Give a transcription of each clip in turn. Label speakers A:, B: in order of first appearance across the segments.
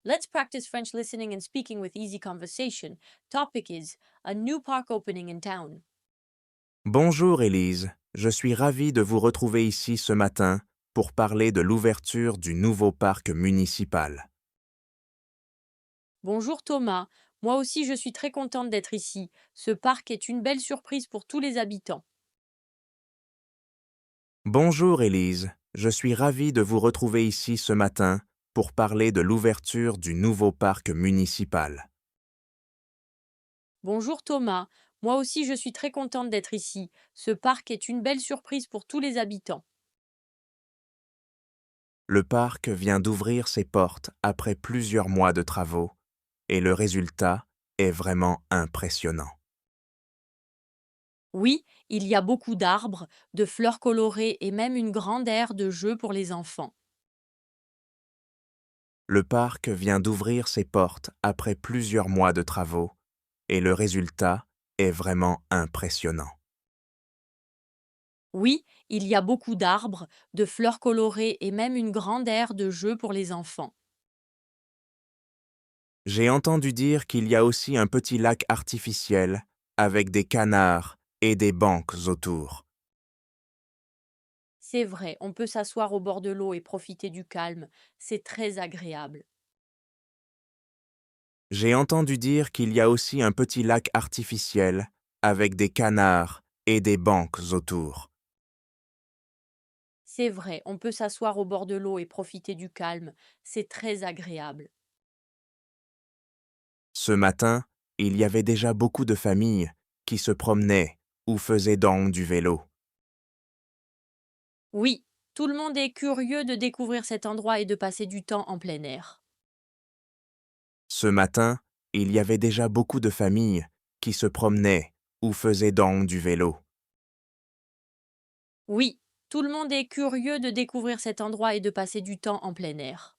A: Let's practice French listening and speaking with easy conversation. Topic is a new park opening in town.
B: Bonjour Élise, je suis ravi de vous retrouver ici ce matin pour parler de l'ouverture du nouveau parc municipal.
A: Bonjour Thomas, moi aussi je suis très contente d'être ici. Ce parc est une belle surprise pour tous les habitants.
B: Bonjour Élise, je suis ravi de vous retrouver ici ce matin pour parler de l'ouverture du nouveau parc municipal.
A: Bonjour Thomas, moi aussi je suis très contente d'être ici. Ce parc est une belle surprise pour tous les habitants.
B: Le parc vient d'ouvrir ses portes après plusieurs mois de travaux et le résultat est vraiment impressionnant.
A: Oui, il y a beaucoup d'arbres, de fleurs colorées et même une grande aire de jeux pour les enfants.
B: Le parc vient d'ouvrir ses portes après plusieurs mois de travaux et le résultat est vraiment impressionnant.
A: Oui, il y a beaucoup d'arbres, de fleurs colorées et même une grande aire de jeux pour les enfants.
B: J'ai entendu dire qu'il y a aussi un petit lac artificiel avec des canards et des banques autour.
A: C'est vrai, on peut s'asseoir au bord de l'eau et profiter du calme. C'est très agréable.
B: J'ai entendu dire qu'il y a aussi un petit lac artificiel avec des canards et des banques autour.
A: C'est vrai, on peut s'asseoir au bord de l'eau et profiter du calme. C'est très agréable.
B: Ce matin, il y avait déjà beaucoup de familles qui se promenaient ou faisaient donc du vélo.
A: Oui, tout le monde est curieux de découvrir cet endroit et de passer du temps en plein air.
B: Ce matin, il y avait déjà beaucoup de familles qui se promenaient ou faisaient donc du vélo.
A: Oui, tout le monde est curieux de découvrir cet endroit et de passer du temps en plein air.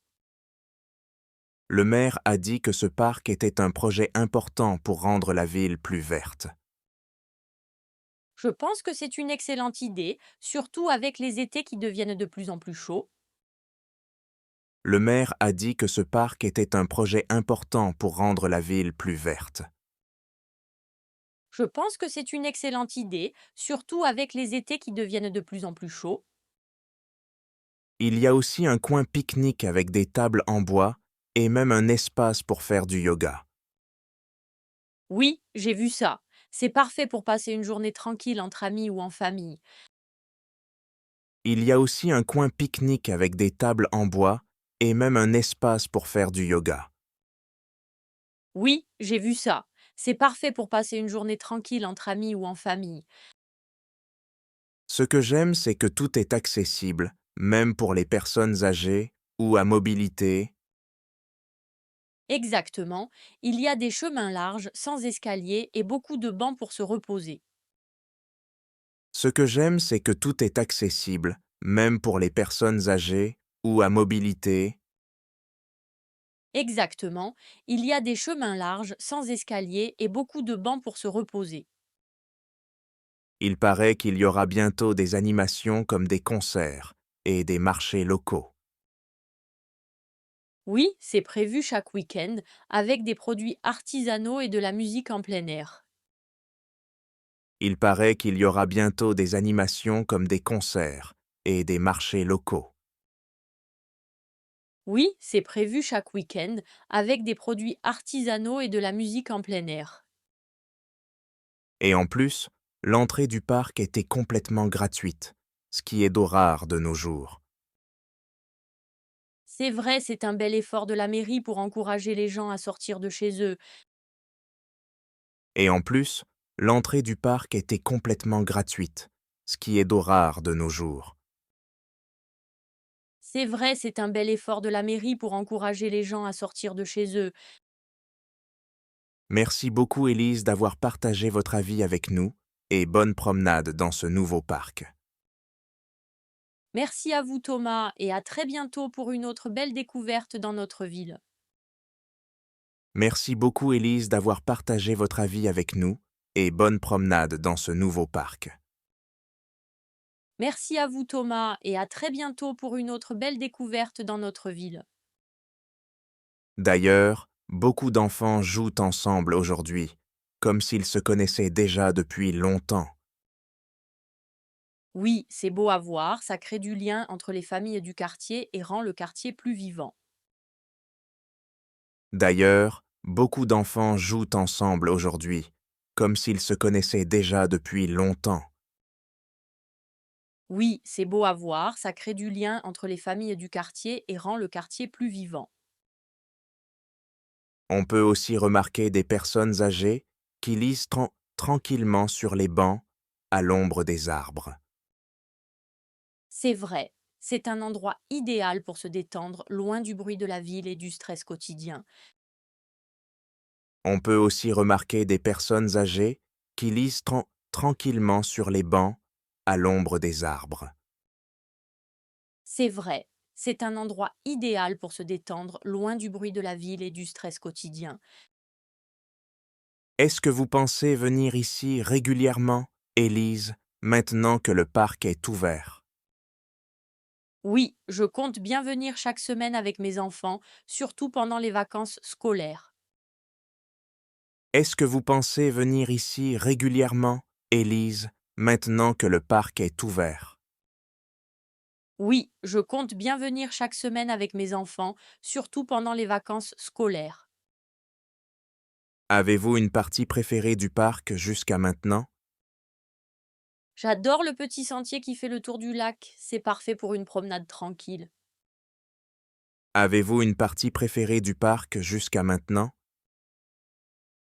B: Le maire a dit que ce parc était un projet important pour rendre la ville plus verte.
A: Je pense que c'est une excellente idée, surtout avec les étés qui deviennent de plus en plus chauds.
B: Le maire a dit que ce parc était un projet important pour rendre la ville plus verte.
A: Je pense que c'est une excellente idée, surtout avec les étés qui deviennent de plus en plus chauds.
B: Il y a aussi un coin pique-nique avec des tables en bois et même un espace pour faire du yoga.
A: Oui, j'ai vu ça. C'est parfait pour passer une journée tranquille entre amis ou en famille.
B: Il y a aussi un coin pique-nique avec des tables en bois et même un espace pour faire du yoga.
A: Oui, j'ai vu ça. C'est parfait pour passer une journée tranquille entre amis ou en famille.
B: Ce que j'aime, c'est que tout est accessible, même pour les personnes âgées ou à mobilité.
A: Exactement, il y a des chemins larges, sans escalier et beaucoup de bancs pour se reposer.
B: Ce que j'aime, c'est que tout est accessible, même pour les personnes âgées ou à mobilité.
A: Exactement, il y a des chemins larges, sans escalier et beaucoup de bancs pour se reposer.
B: Il paraît qu'il y aura bientôt des animations comme des concerts et des marchés locaux.
A: Oui, c'est prévu chaque week-end, avec des produits artisanaux et de la musique en plein air.
B: Il paraît qu'il y aura bientôt des animations comme des concerts et des marchés locaux.
A: Oui, c'est prévu chaque week-end, avec des produits artisanaux et de la musique en plein air.
B: Et en plus, l'entrée du parc était complètement gratuite, ce qui est d'au rare de nos jours.
A: C'est vrai, c'est un bel effort de la mairie pour encourager les gens à sortir de chez eux.
B: Et en plus, l'entrée du parc était complètement gratuite, ce qui est d'au rare de nos jours.
A: C'est vrai, c'est un bel effort de la mairie pour encourager les gens à sortir de chez eux.
B: Merci beaucoup Élise d'avoir partagé votre avis avec nous et bonne promenade dans ce nouveau parc.
A: Merci à vous Thomas et à très bientôt pour une autre belle découverte dans notre ville.
B: Merci beaucoup Élise d'avoir partagé votre avis avec nous et bonne promenade dans ce nouveau parc.
A: Merci à vous Thomas et à très bientôt pour une autre belle découverte dans notre ville.
B: D'ailleurs, beaucoup d'enfants jouent ensemble aujourd'hui, comme s'ils se connaissaient déjà depuis longtemps.
A: Oui, c'est beau à voir, ça crée du lien entre les familles du quartier et rend le quartier plus vivant.
B: D'ailleurs, beaucoup d'enfants jouent ensemble aujourd'hui, comme s'ils se connaissaient déjà depuis longtemps.
A: Oui, c'est beau à voir, ça crée du lien entre les familles du quartier et rend le quartier plus vivant.
B: On peut aussi remarquer des personnes âgées qui lisent tranquillement sur les bancs à l'ombre des arbres.
A: C'est vrai, c'est un endroit idéal pour se détendre, loin du bruit de la ville et du stress quotidien.
B: On peut aussi remarquer des personnes âgées qui lisent tranquillement sur les bancs à l'ombre des arbres.
A: C'est vrai, c'est un endroit idéal pour se détendre, loin du bruit de la ville et du stress quotidien.
B: Est-ce que vous pensez venir ici régulièrement, Élise, maintenant que le parc est ouvert?
A: Oui, je compte bien venir chaque semaine avec mes enfants, surtout pendant les vacances scolaires.
B: Est-ce que vous pensez venir ici régulièrement, Élise, maintenant que le parc est ouvert?
A: Oui, je compte bien venir chaque semaine avec mes enfants, surtout pendant les vacances scolaires.
B: Avez-vous une partie préférée du parc jusqu'à maintenant?
A: J'adore le petit sentier qui fait le tour du lac, c'est parfait pour une promenade tranquille.
B: Avez-vous une partie préférée du parc jusqu'à maintenant?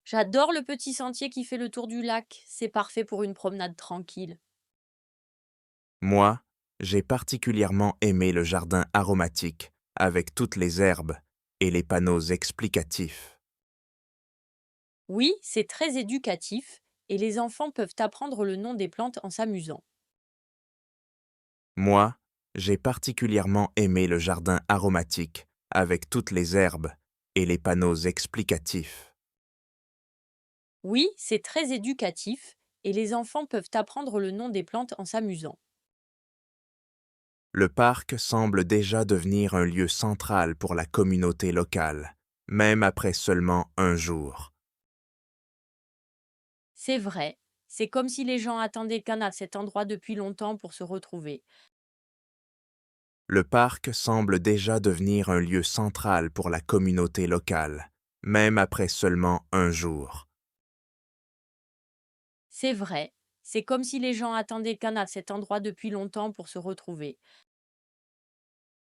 A: J'adore le petit sentier qui fait le tour du lac, c'est parfait pour une promenade tranquille.
B: Moi, j'ai particulièrement aimé le jardin aromatique, avec toutes les herbes et les panneaux explicatifs.
A: Oui, c'est très éducatif et les enfants peuvent apprendre le nom des plantes en s'amusant.
B: Moi, j'ai particulièrement aimé le jardin aromatique, avec toutes les herbes et les panneaux explicatifs.
A: Oui, c'est très éducatif et les enfants peuvent apprendre le nom des plantes en s'amusant.
B: Le parc semble déjà devenir un lieu central pour la communauté locale, même après seulement un jour.
A: C'est vrai, c'est comme si les gens attendaient à cet endroit depuis longtemps pour se retrouver.
B: Le parc semble déjà devenir un lieu central pour la communauté locale, même après seulement un jour.
A: C'est vrai, c'est comme si les gens attendaient à cet endroit depuis longtemps pour se retrouver.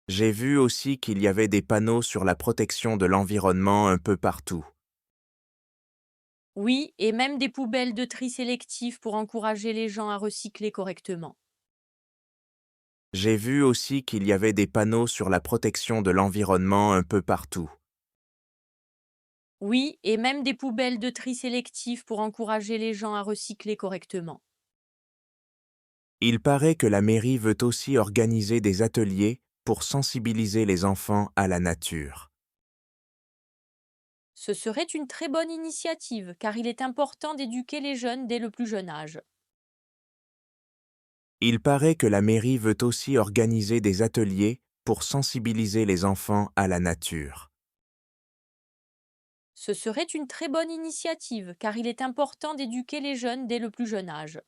B: J'ai vu aussi qu'il y avait des panneaux sur la protection de l'environnement un peu partout.
A: Oui, et même des poubelles de tri sélectif pour encourager les gens à recycler correctement.
B: J'ai vu aussi qu'il y avait des panneaux sur la protection de l'environnement un peu partout.
A: Oui, et même des poubelles de tri sélectif pour encourager les gens à recycler correctement.
B: Il paraît que la mairie veut aussi organiser des ateliers pour sensibiliser les enfants à la nature.
A: Ce serait une très bonne initiative, car il est important d'éduquer les jeunes dès le plus jeune âge.
B: Il paraît que la mairie veut aussi organiser des ateliers pour sensibiliser les enfants à la nature.
A: Ce serait une très bonne initiative, car il est important d'éduquer les jeunes dès le plus jeune âge.